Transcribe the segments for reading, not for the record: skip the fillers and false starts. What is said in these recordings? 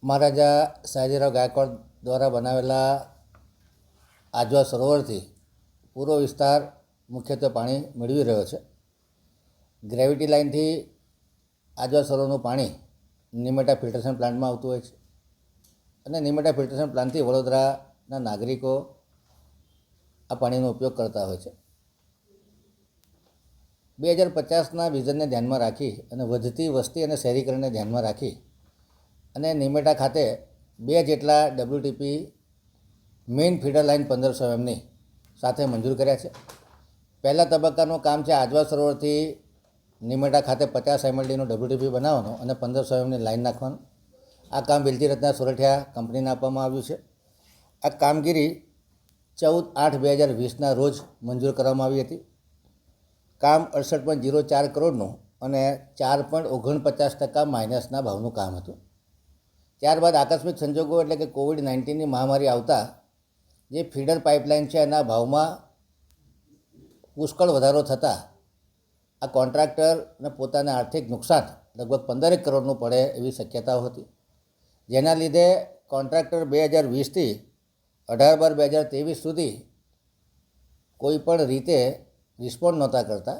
મહારાજા સયાજીરાવ ગાયકવાડ દ્વારા બનાવેલા આજવા સરોવરથી પૂરો વિસ્તાર મુખ્યત્વે પાણી મેળવી રહ્યો છે. ગ્રેવિટી લાઇનથી આજવા સરોવરનું પાણી નિમેટા ફિલ્ટરેશન પ્લાન્ટમાં આવતું હોય છે અને નિમેટા ફિલ્ટરેશન પ્લાન્ટથી વડોદરાના નાગરિકો આ પાણીનો ઉપયોગ કરતા હોય છે. 2050ના વિઝનને ધ્યાનમાં રાખી અને વધતી વસ્તી અને શહેરીકરણને ધ્યાનમાં રાખી અને નિમેટા ખાતે 2 જેટલા WTP મેઇન ફીડર લાઇન 1500 mmની સાથે મંજૂર કર્યા છે. પહેલા તબક્કાનું કામ છે આજવા સરોવરથી નિમેટા ખાતે 50 MLDનું WTP બનાવવાનું અને 1500 mmની લાઇન નાખવાનું. આ કામ વેલજી રત્ના સોરઠિયા કંપનીને આપવામાં આવ્યું છે. આ કામગીરી 14/8/2020ના રોજ મંજૂર કરવામાં આવી હતી. કામ 68.04 કરોડનું અને 4.49% માઇનસના ભાવનું કામ હતું. ત્યારબાદ આકસ્મિક સંજોગો એટલે કે COVID-19ની મહામારી આવતા જે ફીડર પાઇપલાઇન છે એના ભાવમાં પુષ્કળ વધારો થતાં આ કોન્ટ્રાક્ટરને પોતાને આર્થિક નુકસાન લગભગ 15 કરોડનું પડે એવી શક્યતાઓ હતી. જેના લીધે કોન્ટ્રાક્ટર 2020થી 18/12/2023 સુધી કોઈપણ રીતે રિસ્પોન્ડ નહોતા કરતા.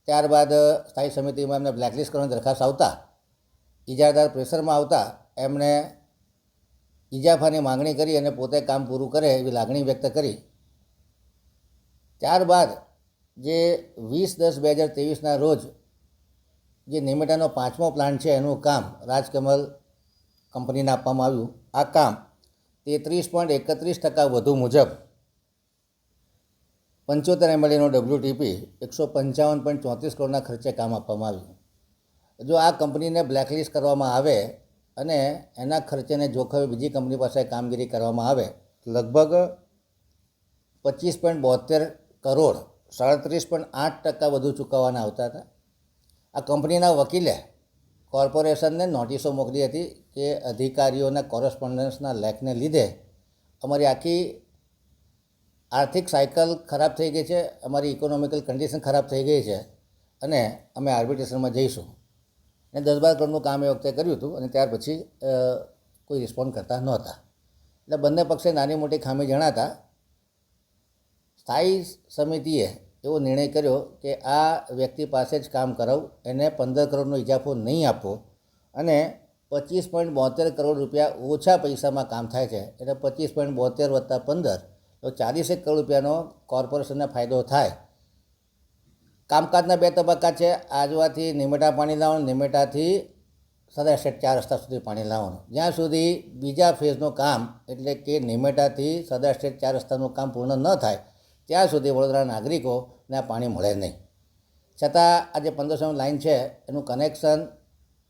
ત્યારબાદ સ્થાયી સમિતિમાં એમને બ્લેકલિસ્ટ કરવાની દરખાસ્ત આવતા ઇજાદાર પ્રેશરમાં આવતા એમણે ઇજાફાની માગણી કરી અને પોતે કામ પૂરું કરે એવી લાગણી વ્યક્ત કરી. ત્યારબાદ જે 20/10/2023ના રોજ જે નિમેટાનો 5મો પ્લાન્ટ છે એનું કામ રાજકમલ કંપનીને આપવામાં આવ્યું. આ કામ 33.31% વધુ મુજબ 75 MLDનો WTP 155.34 કરોડના ખર્ચે કામ આપવામાં આવ્યું. જો આ કંપનીને બ્લેકલિસ્ટ કરવામાં આવે અને એના ખર્ચેને જોખમે બીજી કંપની પાસે કામગીરી કરવામાં આવે લગભગ 25.72 કરોડ 37.8% વધુ ચૂકવવાના આવતા હતા. આ કંપનીના વકીલે કોર્પોરેશનને નોટિસો મોકલી હતી કે અધિકારીઓના કોરસ્પોન્ડન્સના લેખને લીધે અમારી આખી આર્થિક સાયકલ ખરાબ થઈ ગઈ છે, અમારી ઇકોનોમિકલ કન્ડિશન ખરાબ થઈ ગઈ છે અને અમે આર્બિટ્રેશનમાં જઈશું. ને 10-12 કરોડનું કામ એ વખતે કર્યું હતું અને ત્યાર પછી કોઈ રિસ્પોન્ડ કરતા નહોતા. એટલે બંને પક્ષે નાની મોટી ખામી જણાતા સ્થાયી સમિતિએ એવો નિર્ણય કર્યો કે આ વ્યક્તિ પાસે જ કામ કરાવું, એને 15 કરોડનો ઇજાફો નહીં આપવો અને 25.72 કરોડ રૂપિયા ઓછા પૈસામાં કામ થાય છે એટલે 25.72 + 15 તો 40 કરોડ રૂપિયાનો કોર્પોરેશનને ફાયદો થાય. કામકાજના 2 તબક્કા છે. આજવાથી નિમેટા પાણી લાવવાનું, નિમેટાથી સદા એસ્ટેટ 4 રસ્તા સુધી પાણી લાવવાનું. જ્યાં સુધી બીજા ફેઝનું કામ એટલે કે નિમેટાથી સદા એસ્ટેટ 4 રસ્તાનું કામ પૂર્ણ ન થાય ત્યાં સુધી વડોદરા નાગરિકોને આ પાણી મળે નહીં. છતાં આ જે 1500 લાઇન છે એનું કનેક્શન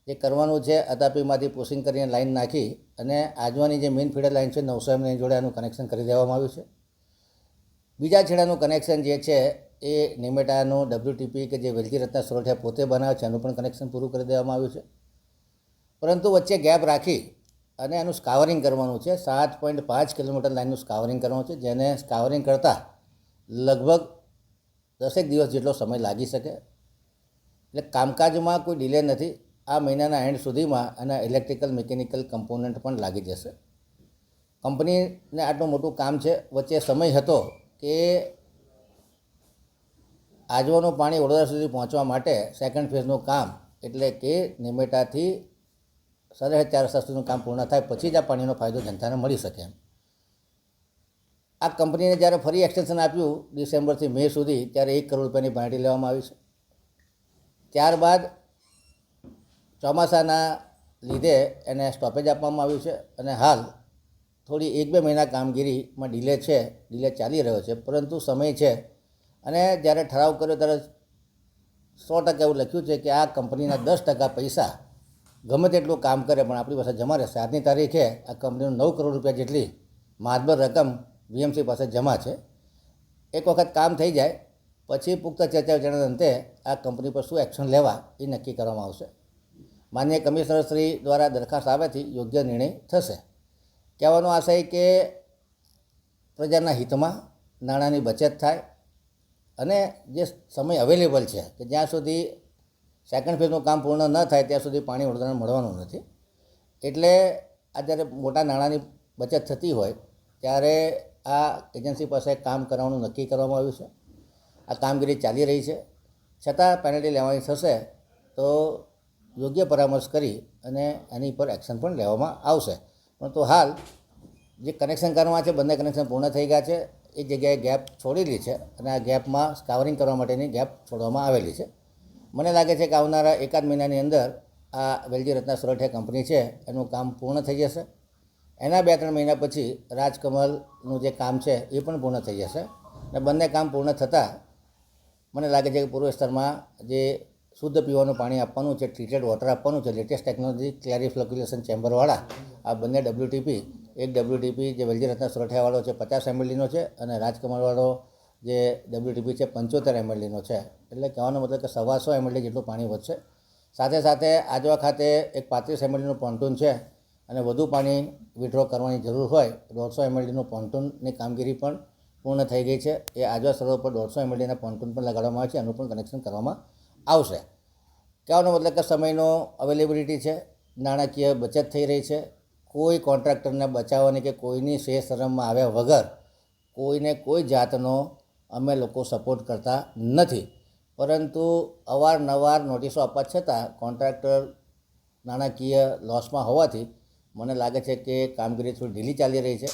જે કરવાનું છે અતાપીમાંથી પુશિંગ કરીને લાઇન નાખી અને આજવાની જે મેઇન ફીડર લાઇન છે 900 mmની જોડે આનું કનેક્શન કરી દેવામાં આવ્યું છે. બીજા છેડાનું કનેક્શન જે છે એ નિમેટાનું WTP કે જે વેલજી રત્ના સોરઠિયા પોતે બનાવે છે એનું પણ કનેક્શન પૂરું કરી દેવામાં આવ્યું છે. પરંતુ વચ્ચે ગેપ રાખી અને એનું સ્કાવરિંગ કરવાનું છે. 7.5 કિલોમીટર લાઇનનું સ્કાવરિંગ કરવાનું છે, જેને સ્કાવરિંગ કરતાં લગભગ 10 દિવસ જેટલો સમય લાગી શકે. એટલે કામકાજમાં કોઈ ડિલે નથી. આ મહિનાના એન્ડ સુધીમાં એના ઇલેક્ટ્રિકલ મિકેનિકલ કમ્પોનન્ટ પણ લાગી જશે. કંપનીને આટલું મોટું કામ છે. વચ્ચે સમય હતો કે આજવાનું પાણી વડોદરા સુધી પહોંચવા માટે સેકન્ડ ફેઝનું કામ એટલે કે નિમેટાથી 4.5 રસ્તા સુધીનું કામ પૂર્ણ થાય પછી જ આ પાણીનો ફાયદો જનતાને મળી શકે એમ. આ કંપનીને જ્યારે ફરી એક્સટેન્શન આપ્યું ડિસેમ્બરથી મે સુધી ત્યારે 1 કરોડ રૂપિયાની પેનલ્ટી લેવામાં આવી છે. ત્યારબાદ ચોમાસાના લીધે એને સ્ટોપેજ આપવામાં આવ્યું છે અને હાલ થોડી 1-2 મહિના કામગીરીમાં ડિલે ચાલી રહ્યો છે. પરંતુ સમય છે અને જ્યારે ઠરાવ કર્યો ત્યારે 100% એવું લખ્યું છે કે આ કંપનીના 10% પૈસા ગમે તેટલું કામ કરે પણ આપણી પાસે જમા રહેશે. આજની તારીખે આ કંપનીનું 9 કરોડ રૂપિયા જેટલી માતબર રકમ VMC પાસે જમા છે. એક વખત કામ થઈ જાય પછી પુખ્ત ચર્ચા વિચારણા અંતે આ કંપની પર શું એક્શન લેવા એ નક્કી કરવામાં આવશે. માનનીય કમિશનર શ્રી દ્વારા દરખાસ્ત આવ્યાથી યોગ્ય નિર્ણય થશે. કહેવાનો આશય કે પ્રજાના હિતમાં નાણાંની બચત થાય અને જે સમય અવેલેબલ છે કે જ્યાં સુધી સેકન્ડ ફેઝનું કામ પૂર્ણ ન થાય ત્યાં સુધી પાણી વડોદરાને મળવાનું નથી. એટલે આ જ્યારે મોટા નાણાંની બચત થતી હોય ત્યારે આ એજન્સી પાસે કામ કરવાનું નક્કી કરવામાં આવ્યું છે. આ કામગીરી ચાલી રહી છે. છતાં પેનલ્ટી લેવાની થશે તો યોગ્ય પરામર્શ કરી અને એની પર એક્શન પણ લેવામાં આવશે. પરંતુ હાલ જે કનેક્શન કરવાના છે બંને કનેક્શન પૂર્ણ થઈ ગયા છે. એક જગ્યાએ ગેપ છોડેલી છે અને આ ગેપમાં સ્કાવરિંગ કરવા માટેની ગેપ છોડવામાં આવેલી છે. મને લાગે છે કે આવનારા એકાદ મહિનાની અંદર આ વેલજી રત્ના સોરઠિયા કંપની છે એનું કામ પૂર્ણ થઈ જશે. એના 2-3 મહિના પછી રાજકમલનું જે કામ છે એ પણ પૂર્ણ થઈ જશે. અને બંને કામ પૂર્ણ થતાં મને લાગે છે કે પૂર્વ વિસ્તારમાં જે શુદ્ધ પીવાનું પાણી આપવાનું છે, ટ્રીટેડ વોટર આપવાનું છે, લેટેસ્ટ ટેકનોલોજી ક્લેરિફિકેશન ચેમ્બરવાળા આ બંને WTP, એક WTP જે વેલજી રત્ના સોરઠિયાવાળો છે 50 mLનો છે અને રાજકમલવાળો જે WTP છે 75 mLનો છે. એટલે કહેવાનો મતલબ કે 125 mL જેટલું પાણી વધશે. સાથે સાથે આજવા ખાતે એક 35 mLનું પોન્ટૂન છે અને વધુ પાણી વિડ્રો કરવાની જરૂર હોય 150 mLનું પોન્ટૂનની કામગીરી પણ પૂર્ણ થઈ ગઈ છે. એ આજવા સ્થળો પર 150 mLના પોન્ટૂન પણ લગાડવામાં આવે છે. એનું પણ કનેક્શન કરવામાં આવશે. કહેવાનો મતલબ કે સમયનો અવેલેબિલિટી છે, નાણાકીય બચત થઈ રહી છે. કોઈ કોન્ટ્રાક્ટરને બચાવવાની કે કોઈની શરમમાં આવ્યા વગર કોઈને કોઈ જાતનો અમે લોકો સપોર્ટ કરતા નથી. પરંતુ અવારનવાર નોટિસો આપવા છતાં કોન્ટ્રાક્ટર નાણાકીય લોસમાં હોવાથી મને લાગે છે કે કામગીરી થોડી ઢીલી ચાલી રહી છે.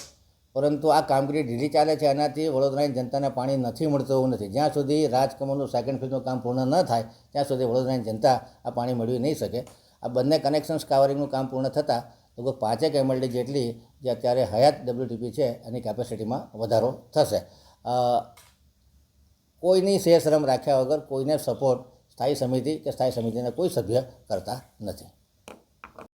પરંતુ આ કામગીરી ઢીલી ચાલે છે એનાથી વડોદરાની જનતાને પાણી નથી મળતું એવું નથી. જ્યાં સુધી રાજકમલનું સેકન્ડ ફેઝનું કામ પૂર્ણ ન થાય ત્યાં સુધી વડોદરાની જનતા આ પાણી મેળવી નહીં શકે. આ બંને કનેક્શન સ્કાવરિંગનું કામ પૂર્ણ થતાં લગભગ 5 mLD જેટલી જે અત્યારે હયાત WTP છે એની કેપેસિટીમાં વધારો થશે. કોઈની શરમ રાખ્યા વગર કોઈને સપોર્ટ સ્થાયી સમિતિ કે સ્થાયી સમિતિના કોઈ સભ્ય કરતા નથી.